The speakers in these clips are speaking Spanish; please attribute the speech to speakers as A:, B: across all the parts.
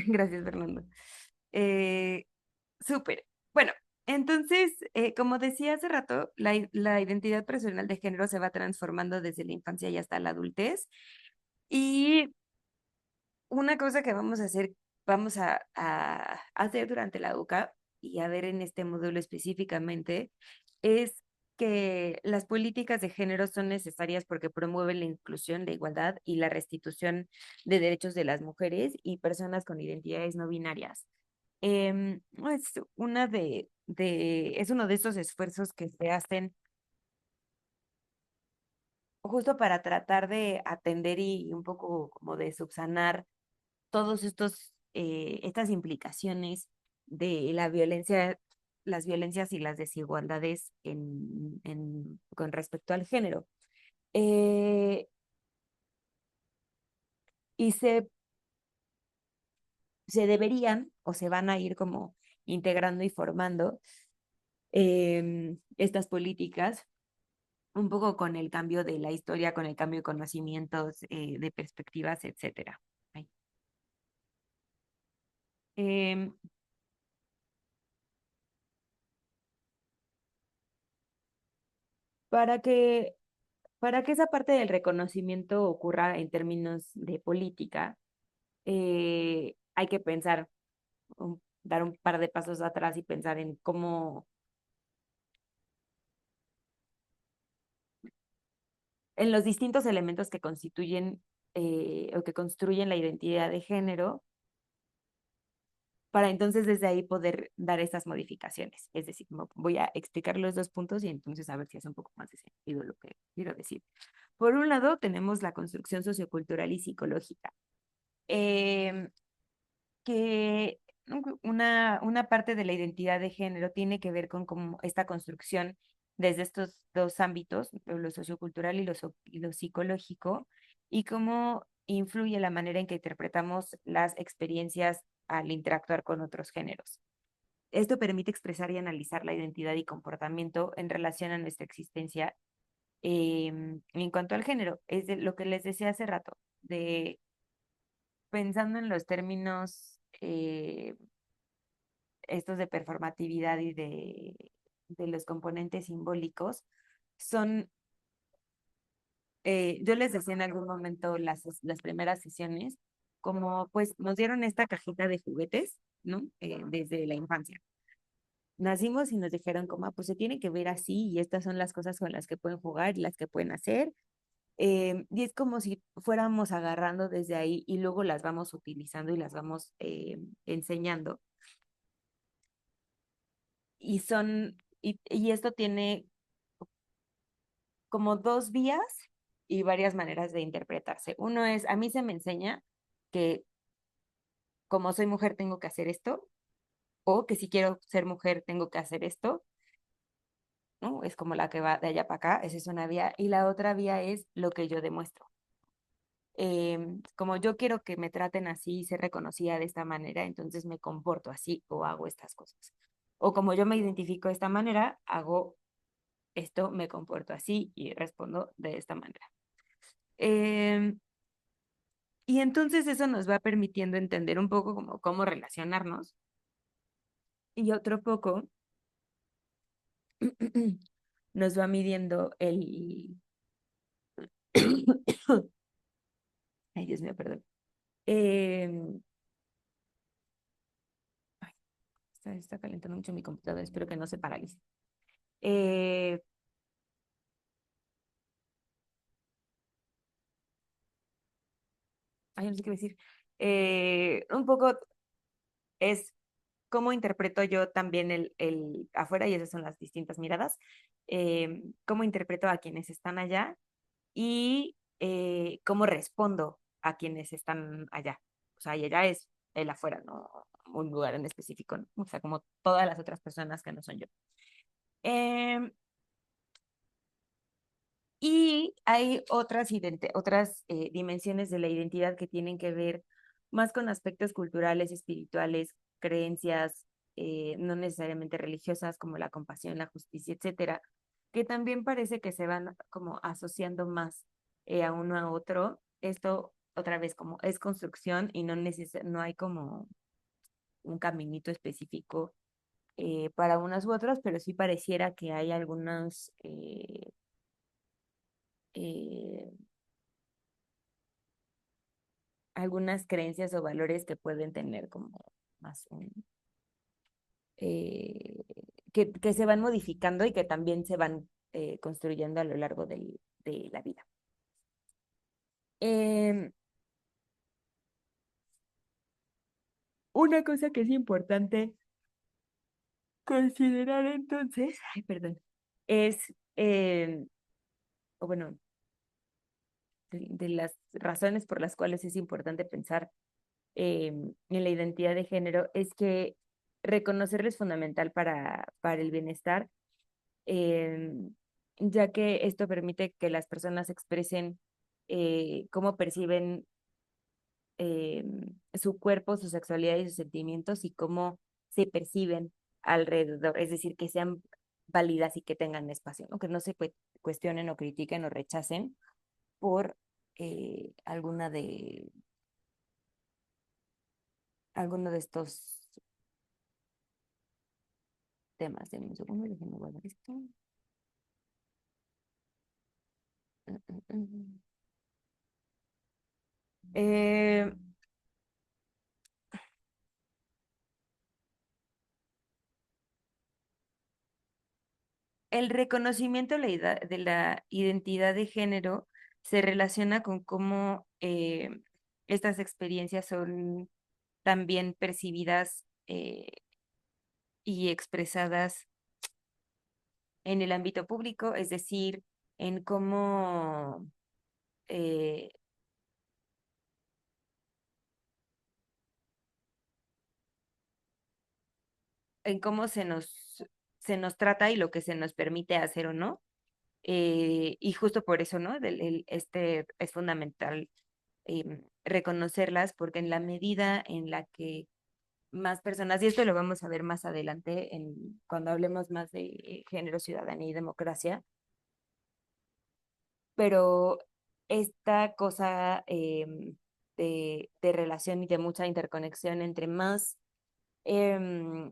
A: Gracias, Fernando. Eh, Súper. Bueno, entonces, como decía hace rato, la identidad personal de género se va transformando desde la infancia y hasta la adultez. Y una cosa que vamos a hacer durante la UCA y a ver en este módulo específicamente, es que las políticas de género son necesarias porque promueven la inclusión, la igualdad y la restitución de derechos de las mujeres y personas con identidades no binarias. Es es uno de estos esfuerzos que se hacen justo para tratar de atender y un poco como de subsanar todos estas implicaciones de la violencia, las violencias y las desigualdades con respecto al género. Eh, y se deberían o se van a ir como integrando y formando estas políticas un poco con el cambio de la historia, con el cambio de conocimientos, de perspectivas, etcétera. Ay. Em, para que, para que esa parte del reconocimiento ocurra en términos de política, hay que pensar, dar un par de pasos atrás y pensar en en los distintos elementos que constituyen o que construyen la identidad de género para entonces desde ahí poder dar estas modificaciones. Es decir, voy a explicar los dos puntos y entonces a ver si hace un poco más de sentido lo que quiero decir. Por un lado, tenemos la construcción sociocultural y psicológica, eh, que una parte de la identidad de género tiene que ver con cómo esta construcción desde estos dos ámbitos, lo sociocultural y lo psicológico, y cómo influye la manera en que interpretamos las experiencias al interactuar con otros géneros. Esto permite expresar y analizar la identidad y comportamiento en relación a nuestra existencia en cuanto al género. Es de lo que les decía hace rato, de pensando en los términos estos de performatividad y de los componentes simbólicos, son, yo les decía en algún momento las primeras sesiones, como pues nos dieron esta cajita de juguetes, ¿no? Desde la infancia. Nacimos y nos dijeron como, pues se tiene que ver así y estas son las cosas con las que pueden jugar y las que pueden hacer. Y es como si fuéramos agarrando desde ahí y luego las vamos utilizando y las vamos enseñando. Y esto tiene como dos vías y varias maneras de interpretarse. Uno es, a mí se me enseña que como soy mujer tengo que hacer esto, o que si quiero ser mujer tengo que hacer esto, ¿no? Es como la que va de allá para acá, esa es una vía. Y la otra vía es lo que yo demuestro. Como yo quiero que me traten así y ser reconocida de esta manera, entonces me comporto así o hago estas cosas. O como yo me identifico de esta manera, hago esto, me comporto así y respondo de esta manera. Em, y entonces eso nos va permitiendo entender un poco como cómo relacionarnos y otro poco nos va midiendo ay, Dios mío, perdón. Em, ay, está calentando mucho mi computadora, espero que no se paralice. Eh, Ay, no sé qué decir. Un poco es cómo interpreto yo también el afuera, y esas son las distintas miradas, cómo interpreto a quienes están allá y cómo respondo a quienes están allá. O sea, y allá es el afuera, no un lugar en específico, ¿no? O sea, como todas las otras personas que no son yo. Em, y hay otras dimensiones de la identidad que tienen que ver más con aspectos culturales, espirituales, creencias, no necesariamente religiosas, como la compasión, la justicia, etcétera, que también parece que se van como asociando más a uno a otro. Esto otra vez como es construcción y no hay como un caminito específico para unas u otras, pero sí pareciera que hay eh, algunas creencias o valores que pueden tener como más eh, que se van modificando y que también se van construyendo a lo largo de la vida. Em, una cosa que es importante considerar entonces, ay, perdón, es, o bueno, de las razones por las cuales es importante pensar en la identidad de género, es que reconocerlo es fundamental para el bienestar, eh, ya que esto permite que las personas expresen cómo perciben eh, su cuerpo, su sexualidad y sus sentimientos y cómo se perciben alrededor, es decir, que sean válidas y que tengan espacio, ¿no? Que no se cuestionen o critiquen o rechacen por alguna alguno de estos temas. De un segundo, déjenme guardar esto. Mm. Eh, el reconocimiento de de la identidad de género se relaciona con cómo estas experiencias son también percibidas y expresadas en el ámbito público, es decir, en cómo, eh, en cómo se nos trata y lo que se nos permite hacer o no. Y justo por eso, ¿no? Este es fundamental reconocerlas, porque en la medida en la que más personas, y esto lo vamos a ver más adelante cuando hablemos más de género, ciudadanía y democracia, pero esta cosa de relación y de mucha interconexión entre em,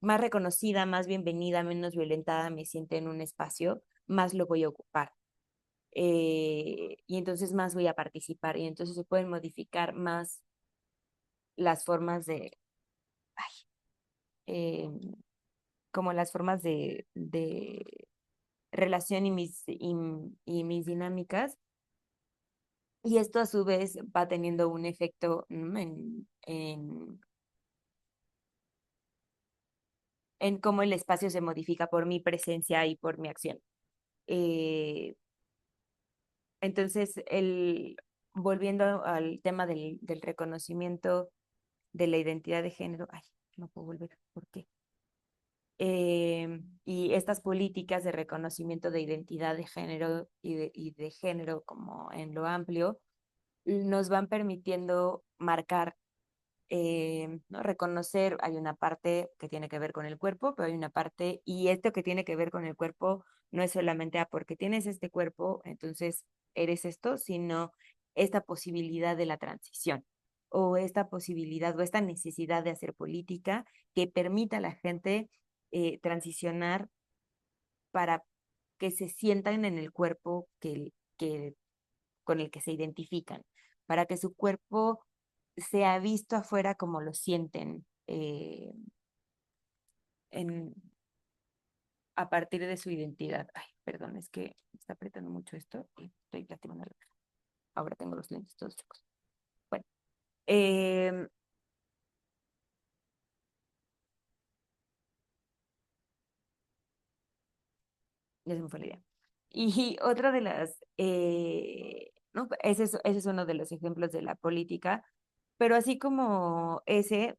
A: más reconocida, más bienvenida, menos violentada me siente en un espacio, más lo voy a ocupar. Y entonces más voy a participar y entonces se pueden modificar más las formas eh, como las formas de relación y mis dinámicas. Y esto a su vez va teniendo un efecto en cómo el espacio se modifica por mi presencia y por mi acción. Eh, entonces, volviendo al tema del reconocimiento de la identidad de género, ay, no puedo volver, ¿por qué? Y estas políticas de reconocimiento de identidad de género y de género como en lo amplio nos van permitiendo marcar, ¿no? Reconocer, hay una parte que tiene que ver con el cuerpo, pero hay una parte, y esto que tiene que ver con el cuerpo no es solamente porque tienes este cuerpo, entonces eres esto, sino esta posibilidad de la transición o esta posibilidad o esta necesidad de hacer política que permita a la gente transicionar para que se sientan en el cuerpo con el que se identifican, para que su cuerpo sea visto afuera como lo sienten en, a partir de su identidad. Ay, perdón, es que me está apretando mucho esto y estoy lastimando la cara. Ahora tengo los lentes todos chicos. Bueno, eh, ya se me fue la idea. Y otra de ¿no? Ese es uno de los ejemplos de la política, pero así como ese,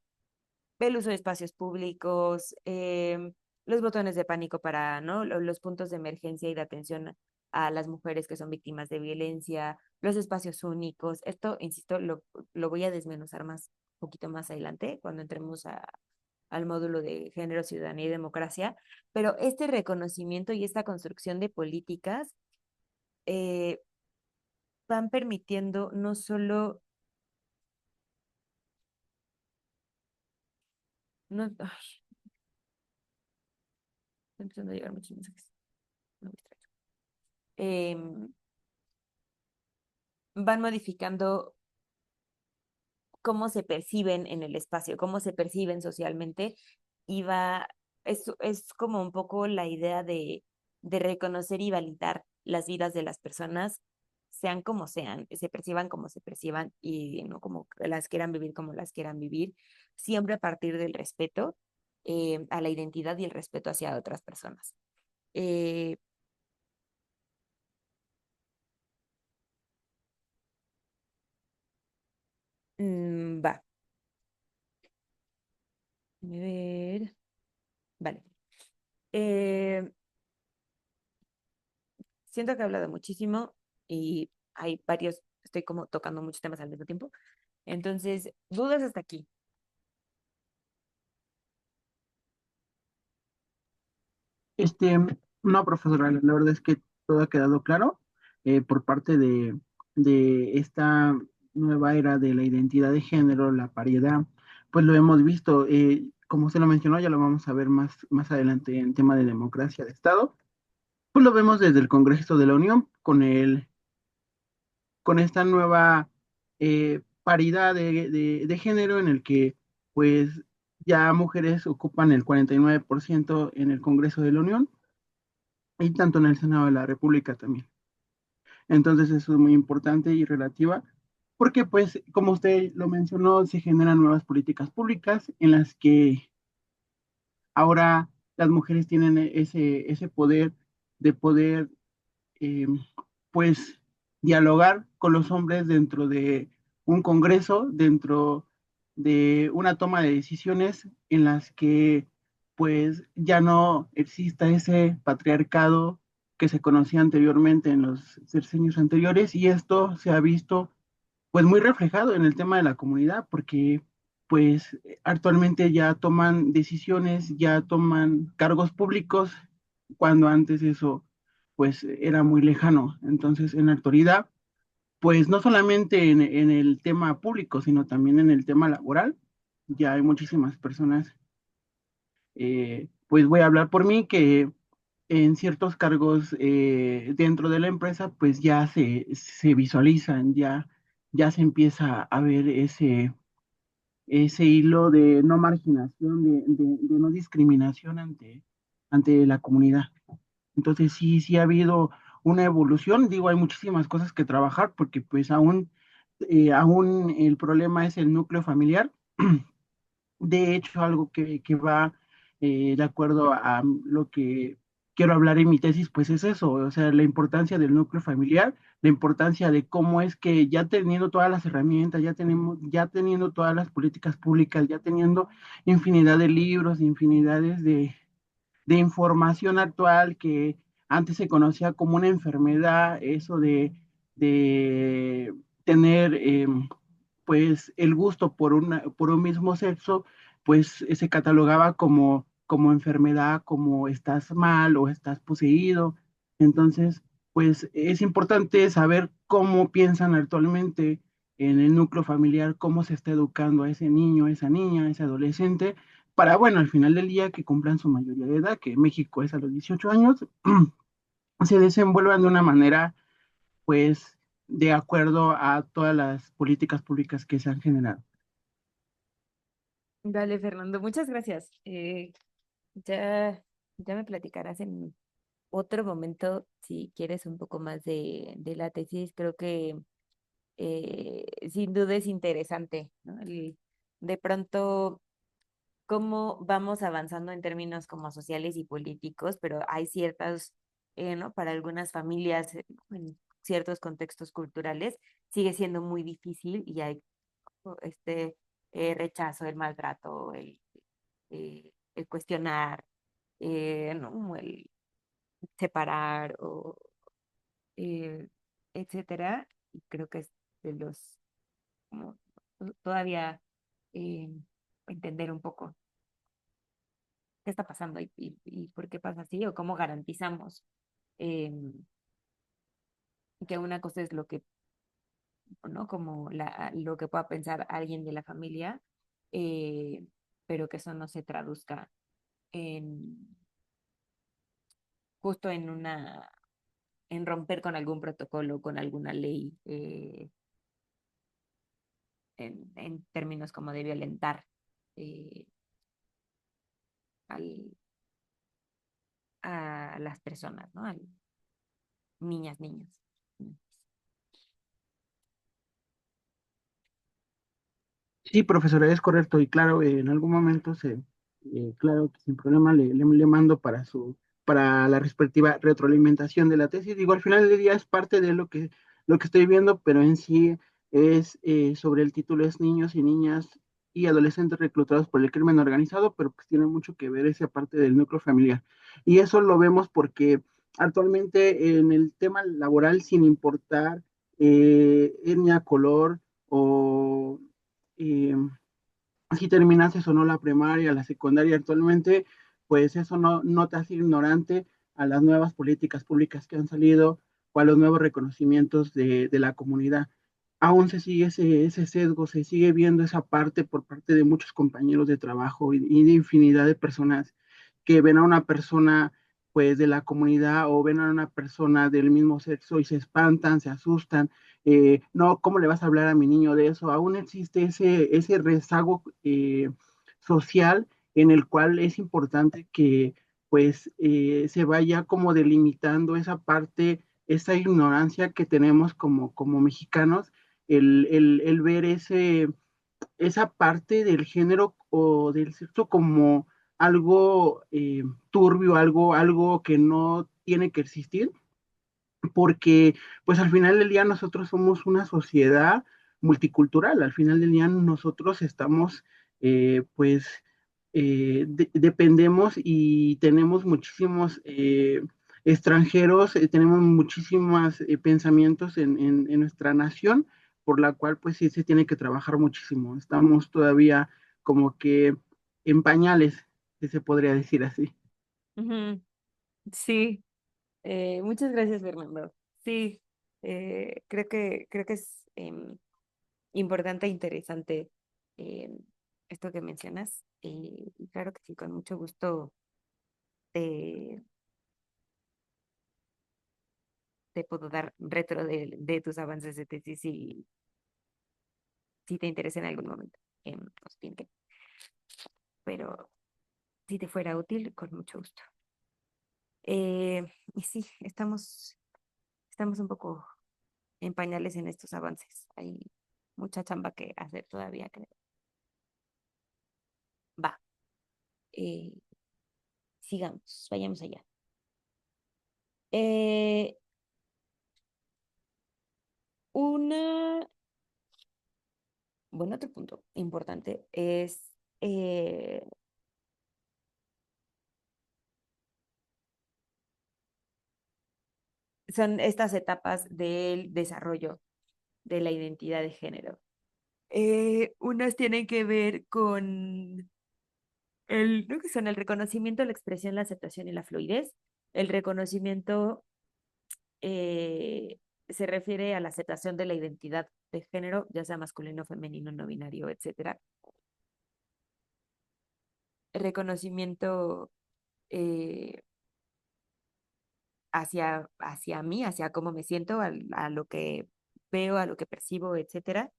A: el uso de espacios públicos, los botones de pánico para, ¿no? Los puntos de emergencia y de atención a las mujeres que son víctimas de violencia, los espacios únicos. Esto, insisto, lo voy a desmenuzar más, un poquito más adelante, cuando entremos al módulo de género, ciudadanía y democracia. Pero este reconocimiento y esta construcción de políticas van permitiendo no solo, no, ay, estoy empezando a llegar muchos mensajes. No me distraigo. Van modificando cómo se perciben en el espacio, cómo se perciben socialmente, y es como un poco la idea de reconocer y validar las vidas de las personas, sean como sean, se perciban como se perciban y no como las quieran vivir como las quieran vivir, siempre a partir del respeto a la identidad y el respeto hacia otras personas. Eh, Va, a ver, vale. Eh, Siento que he hablado muchísimo y hay varios, estoy como tocando muchos temas al mismo tiempo. Entonces, dudas hasta aquí.
B: Este, no, profesora, la verdad es que todo ha quedado claro por parte de esta nueva era de la identidad de género, la paridad, pues lo hemos visto, como se lo mencionó, ya lo vamos a ver más adelante en tema de democracia de Estado, pues lo vemos desde el Congreso de la Unión con esta nueva paridad de género en el que pues ya mujeres ocupan el 49% en el Congreso de la Unión y tanto en el Senado de la República también. Entonces eso es muy importante y relativa porque pues como usted lo mencionó, se generan nuevas políticas públicas en las que ahora las mujeres tienen ese poder de poder eh, pues dialogar con los hombres dentro de un congreso, dentro de una toma de decisiones en las que pues ya no exista ese patriarcado que se conocía anteriormente en los sexenios anteriores y esto se ha visto pues muy reflejado en el tema de la comunidad porque pues actualmente ya toman decisiones, ya toman cargos públicos cuando antes eso pues era muy lejano. Entonces, en la actualidad, pues no solamente en el tema público, sino también en el tema laboral, ya hay muchísimas personas, pues voy a hablar por mí, que en ciertos cargos dentro de la empresa, pues ya se visualizan, ya se empieza a ver ese hilo de no marginación, de no discriminación ante la comunidad. Entonces sí ha habido una evolución, digo, hay muchísimas cosas que trabajar porque pues aún el problema es el núcleo familiar. De hecho, algo que va de acuerdo a lo que quiero hablar en mi tesis, pues es eso, o sea, la importancia del núcleo familiar, la importancia de cómo es que ya teniendo todas las herramientas, ya teniendo todas las políticas públicas, ya teniendo infinidad de libros, infinidades de información actual que antes se conocía como una enfermedad, eso de tener pues el gusto por un mismo sexo, pues se catalogaba como enfermedad, como estás mal o estás poseído. Entonces, pues es importante saber cómo piensan actualmente en el núcleo familiar, cómo se está educando a ese niño, a esa niña, a ese adolescente, para, bueno, al final del día que cumplan su mayoría de edad, que en México es a los 18 años, se desenvuelvan de una manera, pues, de acuerdo a todas las políticas públicas que se han generado.
A: Dale, Fernando, muchas gracias. Ya, ya me platicarás en otro momento si quieres un poco más de la tesis. Creo que sin duda es interesante, ¿no? De pronto cómo vamos avanzando en términos como sociales y políticos, pero hay ciertas, ¿no? Para algunas familias, en ciertos contextos culturales, sigue siendo muy difícil y hay este rechazo, el maltrato, el cuestionar, ¿no? El separar, eh, etcétera. Y creo que es de los, como, todavía eh, entender un poco qué está pasando y por qué pasa así o cómo garantizamos eh, que una cosa es lo que ¿no? Como lo que pueda pensar alguien de la familia, eh, pero que eso no se traduzca en justo en romper con algún protocolo, con alguna ley, en términos como de violentar eh, al, a las personas, ¿no? Niñas, niños.
B: Sí, profesora, es correcto. Y claro, en algún momento claro, que sin problema le mando para la respectiva retroalimentación de la tesis. Digo, al final del día es parte de lo que estoy viendo, pero en sí es sobre el título es niños y niñas y adolescentes reclutados por el crimen organizado, pero pues tiene mucho que ver esa parte del núcleo familiar. Y eso lo vemos porque actualmente en el tema laboral, sin importar etnia, color o eh, si terminases o no la primaria, la secundaria actualmente, pues eso no te hace ignorante a las nuevas políticas públicas que han salido o a los nuevos reconocimientos de la comunidad. Aún se sigue ese sesgo, se sigue viendo esa parte por parte de muchos compañeros de trabajo y de infinidad de personas que ven a una persona pues de la comunidad o ven a una persona del mismo sexo y se espantan, se asustan, no, ¿cómo le vas a hablar a mi niño de eso? Aún existe ese rezago social en el cual es importante que pues se vaya como delimitando esa parte, esa ignorancia que tenemos como mexicanos, el ver esa parte del género o del sexo como algo turbio, algo que no tiene que existir porque pues al final del día nosotros somos una sociedad multicultural, al final del día nosotros estamos pues dependemos y tenemos muchísimos extranjeros, tenemos muchísimos pensamientos en nuestra nación, por la cual pues sí se tiene que trabajar muchísimo. Estamos todavía como que en pañales, si se podría decir así.
A: Ujú. Sí, muchas gracias, Fernando. Sí, creo que es importante e interesante em, esto que mencionas. Y claro que sí, con mucho gusto te, te puedo dar retro de tus avances de tesis si te interesa en algún momento. No se tiene que, pero si te fuera útil, con mucho gusto. Y sí, estamos un poco en pañales en estos avances. Hay mucha chamba que hacer todavía, creo. Va, eh, sigamos, vayamos allá. Eh, una, bueno, otro punto importante es, son estas etapas del desarrollo de la identidad de género. Unas tienen que ver con creo que son el reconocimiento, la expresión, la aceptación y la fluidez. El reconocimiento se refiere a la aceptación de la identidad de género, ya sea masculino, femenino, no binario, etcétera. El reconocimiento eh, hacia mí, hacia cómo me siento, a lo que veo, a lo que percibo, etcétera.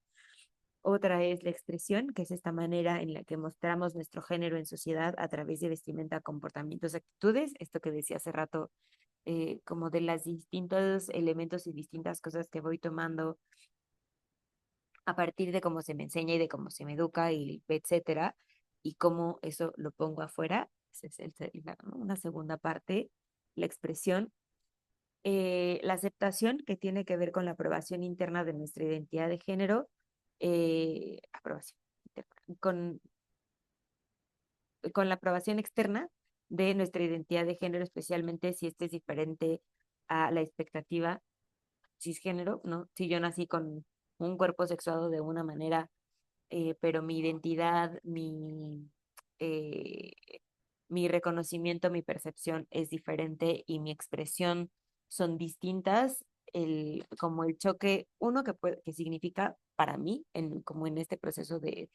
A: Otra es la expresión, que es esta manera en la que mostramos nuestro género en sociedad a través de vestimenta, comportamientos, actitudes. Esto que decía hace rato, como de los distintos elementos y distintas cosas que voy tomando a partir de cómo se me enseña y de cómo se me educa y etcétera, y cómo eso lo pongo afuera. Esa es una segunda parte, la expresión. La aceptación, que tiene que ver con la aprobación interna de nuestra identidad de género, aprobación interna, con la aprobación externa de nuestra identidad de género, especialmente si este es diferente a la expectativa cisgénero, ¿no? Si yo nací con un cuerpo sexuado de una manera, pero mi identidad, eh, mi reconocimiento, mi percepción es diferente y mi expresión son distintas, como el choque, uno que significa para mí, como en este proceso de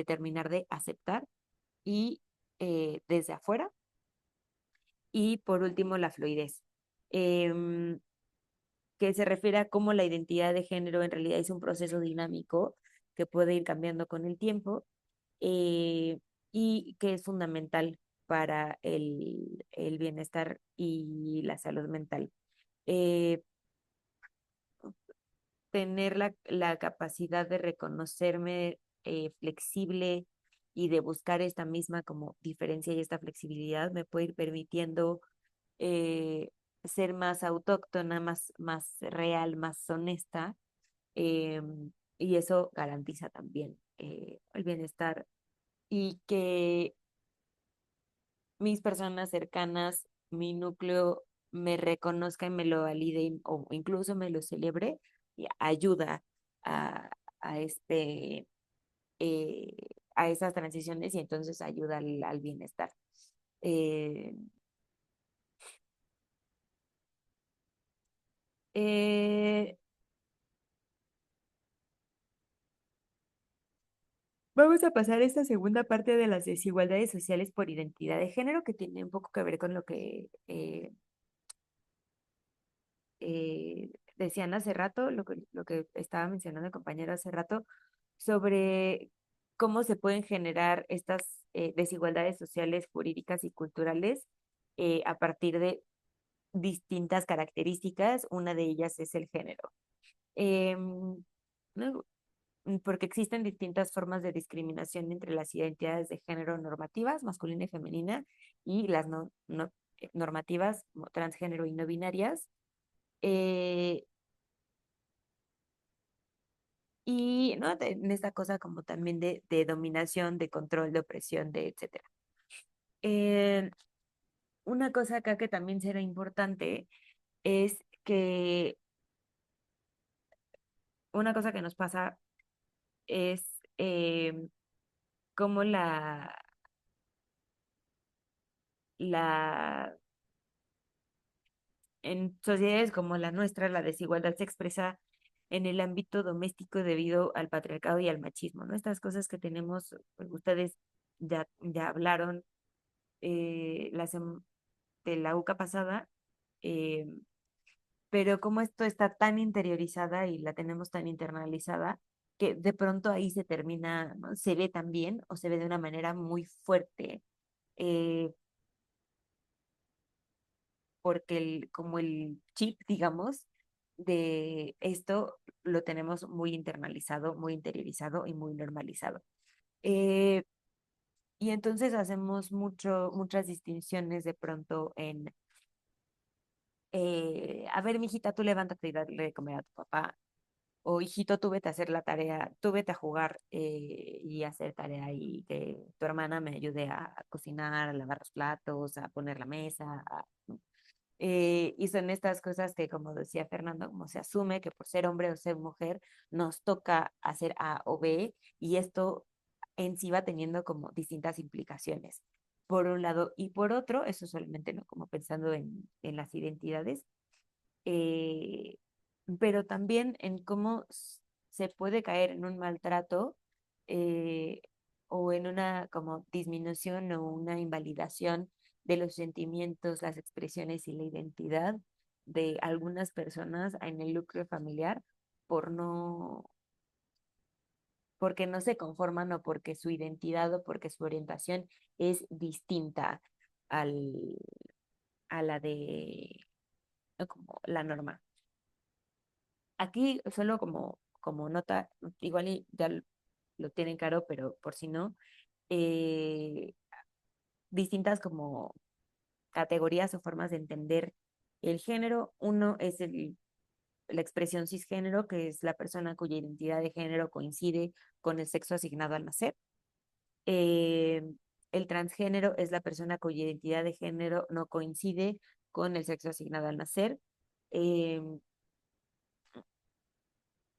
A: terminar de aceptar y desde afuera. Y por último, la fluidez, em, que se refiere a cómo la identidad de género en realidad es un proceso dinámico que puede ir cambiando con el tiempo eh, y que es fundamental para el bienestar y la salud mental. Eh, Tener la capacidad de reconocerme flexible y de buscar esta misma como diferencia y esta flexibilidad me puede ir permitiendo eh, ser más autóctona, más real, más honesta, eh, y eso garantiza también el bienestar y que mis personas cercanas, mi núcleo, me reconozca y me lo valide o incluso me lo celebre, y ayuda a, a eh, a esas transiciones y entonces ayuda al bienestar. Eh, eh, Vamos a pasar a esta segunda parte de las desigualdades sociales por identidad de género, que tiene un poco que ver con lo que decían hace rato, lo que estaba mencionando el compañero hace rato, sobre cómo se pueden generar estas desigualdades sociales, jurídicas y culturales a partir de distintas características. Una de ellas es el género. ¿No? Porque existen distintas formas de discriminación entre las identidades de género normativas, masculina y femenina, y las normativas transgénero y no binarias. Eh, y ¿no? En esta cosa como también de dominación, de control, de opresión, de etcétera. Eh, una cosa acá que también será importante es que una cosa que nos pasa es cómo la en sociedades como la nuestra, la desigualdad se expresa en el ámbito doméstico debido al patriarcado y al machismo, ¿no? Estas cosas que tenemos, ustedes ya hablaron de la UCA pasada, eh, pero como esto está tan interiorizada y la tenemos tan internalizada, que de pronto ahí se termina, ¿no? Se ve también o se ve de una manera muy fuerte. eh, Porque como el chip, digamos, de esto lo tenemos muy internalizado, muy interiorizado y muy normalizado. Eh, y entonces hacemos muchas distinciones de pronto a ver, mijita, tú levántate y dale de comer a tu papá. O hijito, tú vete a hacer la tarea, tú vete a jugar y hacer tarea y que tu hermana me ayude a cocinar, a lavar los platos, a poner la mesa, y son estas cosas que, como decía Fernando, como se asume que por ser hombre o ser mujer nos toca hacer A o B, y esto en sí va teniendo como distintas implicaciones, por un lado. Y por otro, eso solamente no como pensando en las identidades, eh, pero también en cómo se puede caer en un maltrato eh, o en una como disminución o una invalidación de los sentimientos, las expresiones y la identidad de algunas personas en el núcleo familiar por porque no se conforman o porque su identidad o porque su orientación es distinta al, a la de ¿no? como la norma. Aquí solo como nota, igual y ya lo tienen claro, pero por si no, eh, distintas como categorías o formas de entender el género. Uno es la expresión cisgénero, que es la persona cuya identidad de género coincide con el sexo asignado al nacer. Eh, el transgénero es la persona cuya identidad de género no coincide con el sexo asignado al nacer. Eh,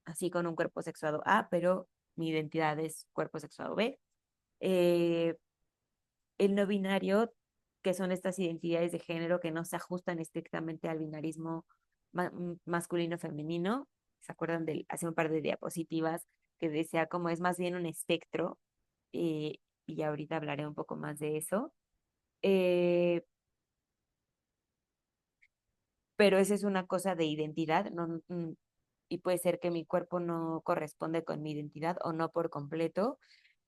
A: Así con un cuerpo sexuado A, pero mi identidad es cuerpo sexuado B. Eh, el no binario, que son estas identidades de género que no se ajustan estrictamente al binarismo masculino, femenino. ¿Se acuerdan del, hace un par de diapositivas que decía como es más bien un espectro? eh, y ahorita hablaré un poco más de eso. Eh, pero esa es una cosa de identidad, no, y puede ser que mi cuerpo no corresponde con mi identidad o no por completo.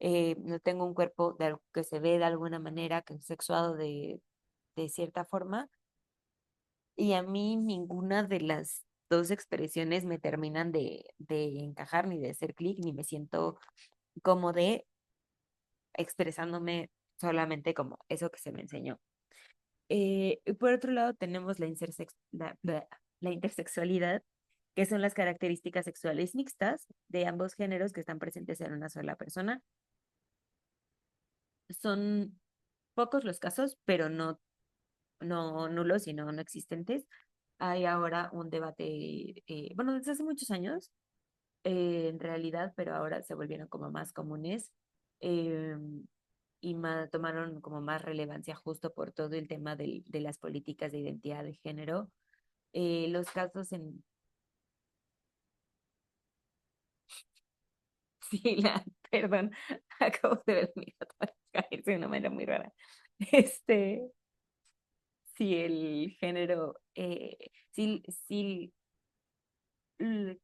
A: No tengo un cuerpo que se ve de alguna manera, que es sexuado de cierta forma, y a mí ninguna de las dos expresiones me terminan de encajar, ni de hacer clic, ni me siento cómoda expresándome solamente como eso que se me enseñó. Y por otro lado, tenemos la intersexualidad, que son las características sexuales mixtas de ambos géneros que están presentes en una sola persona. Son pocos los casos, pero no nulos, sino no existentes. Hay ahora un debate, bueno, desde hace muchos años, en realidad, pero ahora se volvieron como más comunes. eh, y tomaron como más relevancia justo por todo el tema de las políticas de identidad de género. Los casos en, sí, perdón, acabo de ver mi gato caerse de una manera muy rara. Este, sí, el género, sí, l-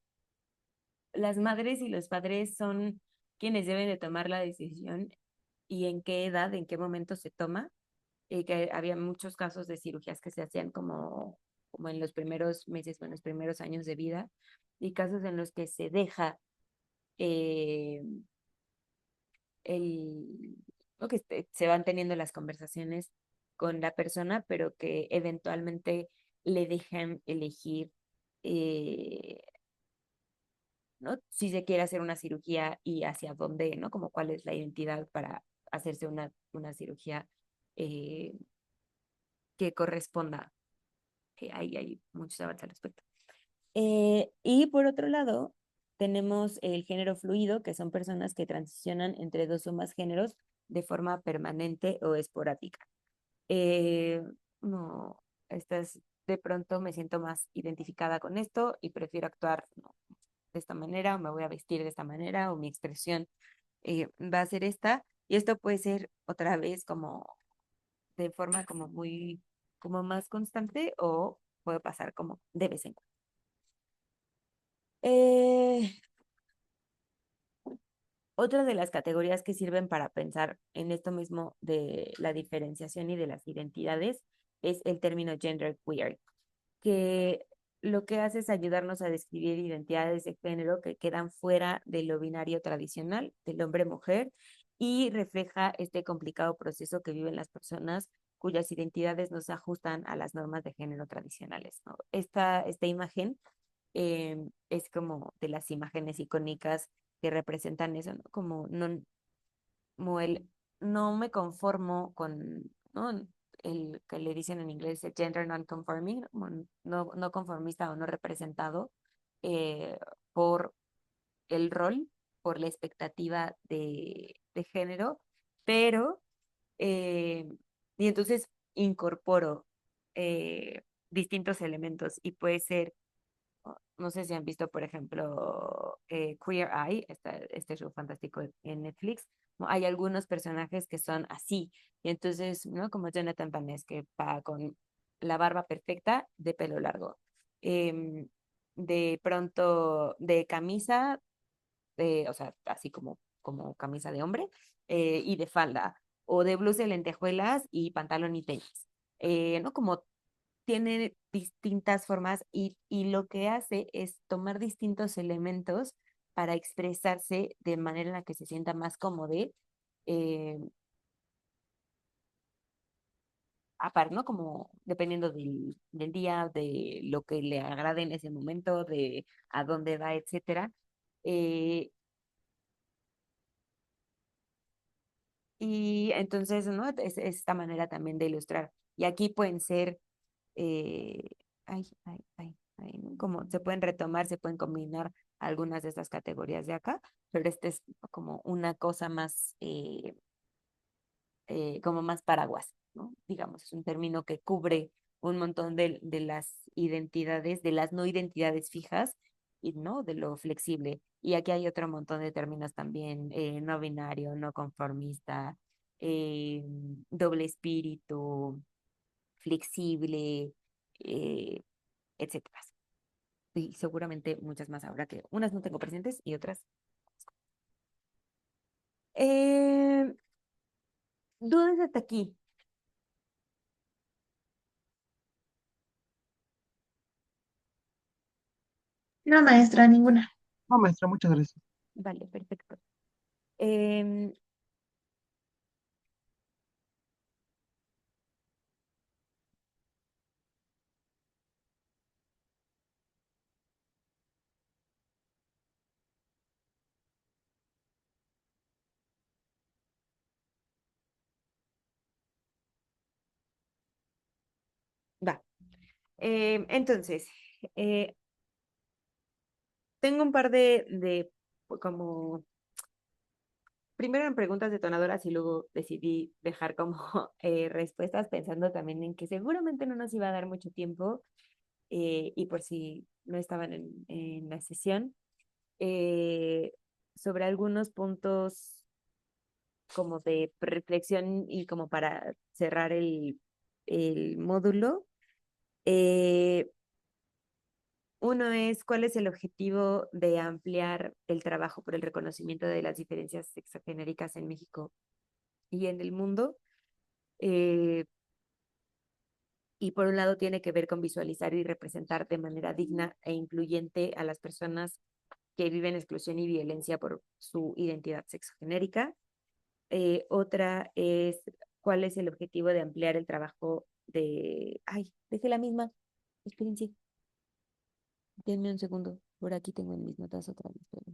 A: las madres y los padres son quienes deben de tomar la decisión y en qué edad, en qué momento se toma. Que había muchos casos de cirugías que se hacían como en los primeros meses o en los primeros años de vida y casos en los que se deja eh, o que se van teniendo las conversaciones con la persona, pero que eventualmente le dejan elegir, eh, ¿no? Si se quiere hacer una cirugía y hacia dónde, ¿no? Como cuál es la identidad para hacerse una cirugía eh, que corresponda. Que hay muchos avances al respecto. Y por otro lado, tenemos el género fluido, que son personas que transicionan entre dos o más géneros de forma permanente o esporádica. Eh, no, de pronto me siento más identificada con esto y prefiero actuar, ¿no? De esta manera, o me voy a vestir de esta manera, o mi expresión va a ser esta. Y esto puede ser otra vez como de forma como muy, como más constante o puede pasar como de vez en cuando. Eh, Otra de las categorías que sirven para pensar en esto mismo de la diferenciación y de las identidades es el término genderqueer, que lo que hace es ayudarnos a describir identidades de género que quedan fuera de lo binario tradicional del hombre-mujer y refleja este complicado proceso que viven las personas cuyas identidades no se ajustan a las normas de género tradicionales, ¿no? Esta imagen es como de las imágenes icónicas que representan eso, ¿no? Como el no me conformo con, ¿no? El que le dicen en inglés el gender non-conforming, como no conformista o no representado eh, por el rol, por la expectativa de género, pero, eh, y entonces incorporo distintos elementos y puede ser no sé si han visto, por ejemplo, Queer Eye, este show fantástico en Netflix. ¿No? Hay algunos personajes que son así, y entonces, ¿no? Como Jonathan Van Ness, que va con la barba perfecta de pelo largo. Em, de pronto, de camisa, o sea, así como camisa de hombre, y de falda, o de blusa de lentejuelas y pantalón y tenis. ¿No? Como tiene distintas formas y lo que hace es tomar distintos elementos para expresarse de manera en la que se sienta más cómodo, eh, aparte, ¿no? Como dependiendo del día, de lo que le agrade en ese momento, de a dónde va, etcétera. Eh, y entonces, ¿no? Es esta manera también de ilustrar. Y aquí pueden ser eh, ¿no? Como se pueden retomar, se pueden combinar algunas de estas categorías de acá, pero este es como una cosa más, como más paraguas, ¿no? Digamos, es un término que cubre un montón de las identidades, de las no identidades fijas y no de lo flexible. Y aquí hay otro montón de términos también, no binario, no conformista, eh, doble espíritu, flexible, eh, etcétera. Y seguramente muchas más ahora que unas no tengo presentes y otras. Eh, ¿Dudas hasta aquí?
C: No, maestra, ninguna.
B: No, maestra, muchas gracias.
A: Vale, perfecto. Em, va. Entonces, eh, tengo un par como, primero en preguntas detonadoras y luego decidí dejar como respuestas pensando también en que seguramente no nos iba a dar mucho tiempo y por si no estaban en la sesión, eh, sobre algunos puntos como de reflexión y como para cerrar el módulo. Eh, Uno es, ¿cuál es el objetivo de ampliar el trabajo por el reconocimiento de las diferencias sexogenéricas en México y en el mundo? Eh, y por un lado tiene que ver con visualizar y representar de manera digna e incluyente a las personas que viven exclusión y violencia por su identidad sexogenérica. Otra es, ¿cuál es el objetivo de ampliar el trabajo de... Ay, dejé la misma. Espérense, denme un segundo. Por aquí tengo en mis notas otra vez.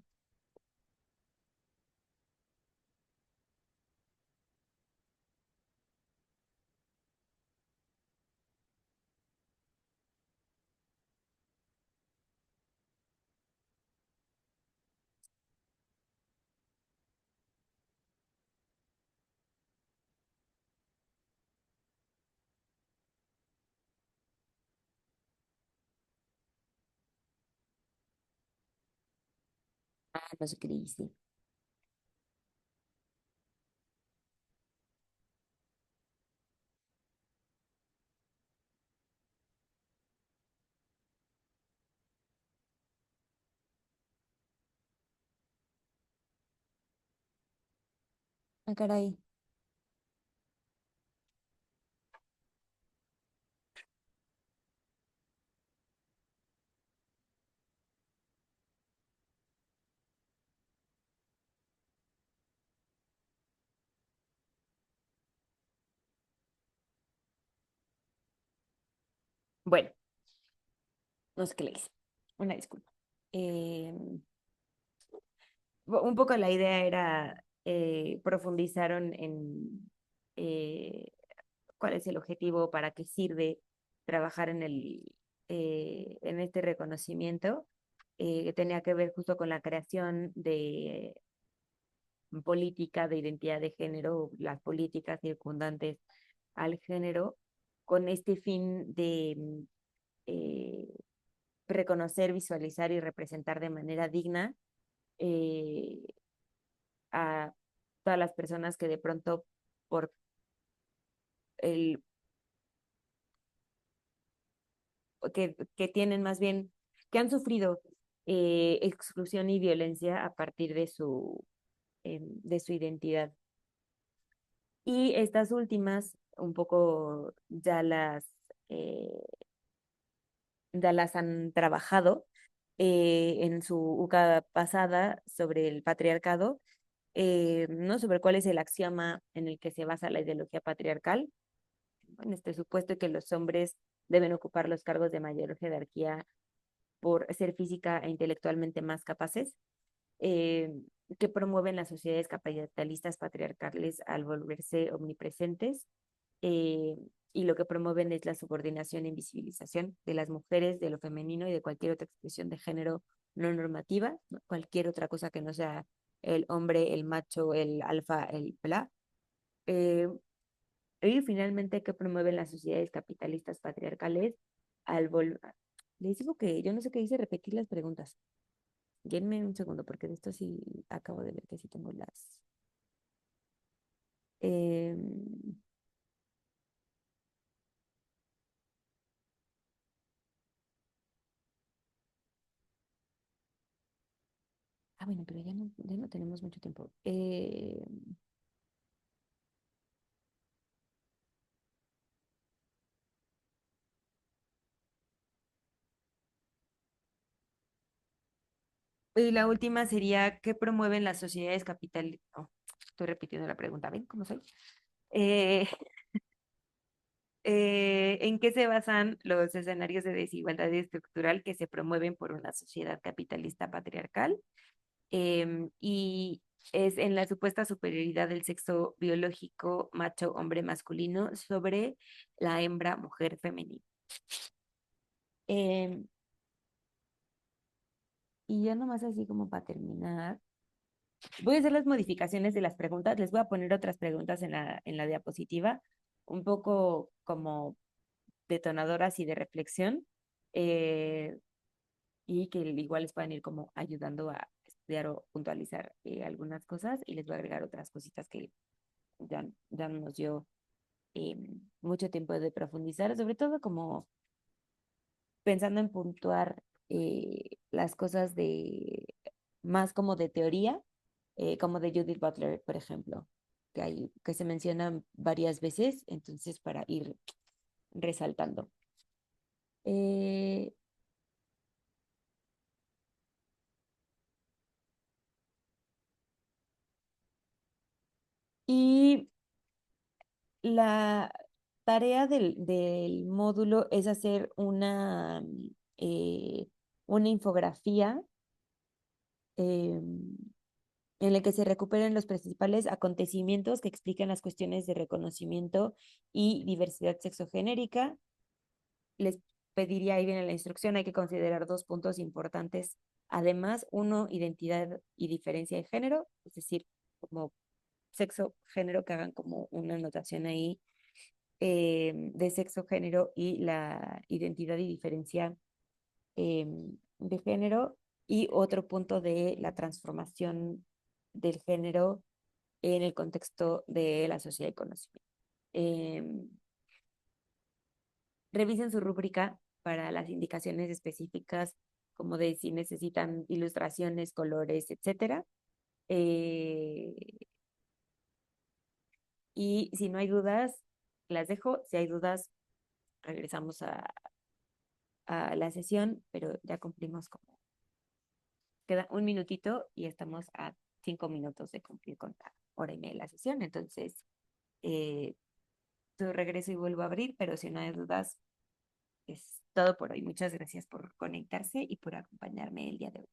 A: No sé qué le hice. Ah, caray. Bueno, no sé qué le hice. Una disculpa. Eh, un poco la idea era profundizaron en cuál es el objetivo, para qué sirve trabajar en este reconocimiento, que tenía que ver justo con la creación de política de identidad de género, las políticas circundantes al género, con este fin de eh, reconocer, visualizar y representar de manera digna eh, a todas las personas que de pronto por el que tienen más bien, que han sufrido exclusión y violencia a partir de su identidad. Y estas últimas, un poco eh, ya las han trabajado en su UCA pasada sobre el patriarcado, ¿no? Sobre cuál es el axioma en el que se basa la ideología patriarcal, en este supuesto que los hombres deben ocupar los cargos de mayor jerarquía por ser física e intelectualmente más capaces, eh, que promueven las sociedades capitalistas patriarcales al volverse omnipresentes, eh, y lo que promueven es la subordinación e invisibilización de las mujeres, de lo femenino y de cualquier otra expresión de género no normativa, ¿no? Cualquier otra cosa que no sea el hombre, el macho, el alfa, el bla. Eh, Y finalmente, ¿qué promueven las sociedades capitalistas patriarcales al volver? Les digo que yo no sé qué dice repetir las preguntas. Denme un segundo, porque de esto sí acabo de ver que sí tengo las. em, bueno, pero ya no tenemos mucho tiempo. Y la última sería, ¿qué promueven las sociedades capitalistas? No, estoy repitiendo la pregunta, ¿ven cómo soy? Eh, ¿En qué se basan los escenarios de desigualdad estructural que se promueven por una sociedad capitalista patriarcal? Y es en la supuesta superioridad del sexo biológico macho-hombre masculino sobre la hembra mujer femenina. Em, y ya nomás así como para terminar, voy a hacer las modificaciones de las preguntas, les voy a poner otras preguntas en la diapositiva, un poco como detonadoras y de reflexión, eh, y que igual les puedan ir como ayudando a estudiar o puntualizar algunas cosas, y les voy a agregar otras cositas que ya no nos dio eh, mucho tiempo de profundizar, sobre todo como pensando en puntuar las cosas de más como de teoría, como de Judith Butler, por ejemplo, que se mencionan varias veces, entonces para ir resaltando. Eh, y la tarea del módulo es hacer una infografía em, en la que se recuperen los principales acontecimientos que explican las cuestiones de reconocimiento y diversidad sexogenérica. Les pediría, ahí viene la instrucción, hay que considerar dos puntos importantes. Además, uno, identidad y diferencia de género, es decir, como sexo, género, que hagan como una anotación ahí de sexo, género y la identidad y diferencia de género. Y otro punto de la transformación del género en el contexto de la sociedad y conocimiento. Em, Revisen su rúbrica para las indicaciones específicas, como de si necesitan ilustraciones, colores, etcétera. Eh, y si no hay dudas, las dejo. Si hay dudas, regresamos a la sesión, pero ya cumplimos como, queda un minutito y estamos a 5 minutos de cumplir con la hora y media de la sesión. Entonces, eh, tu regreso y vuelvo a abrir, pero si no hay dudas, es todo por hoy. Muchas gracias por conectarse y por acompañarme el día de hoy.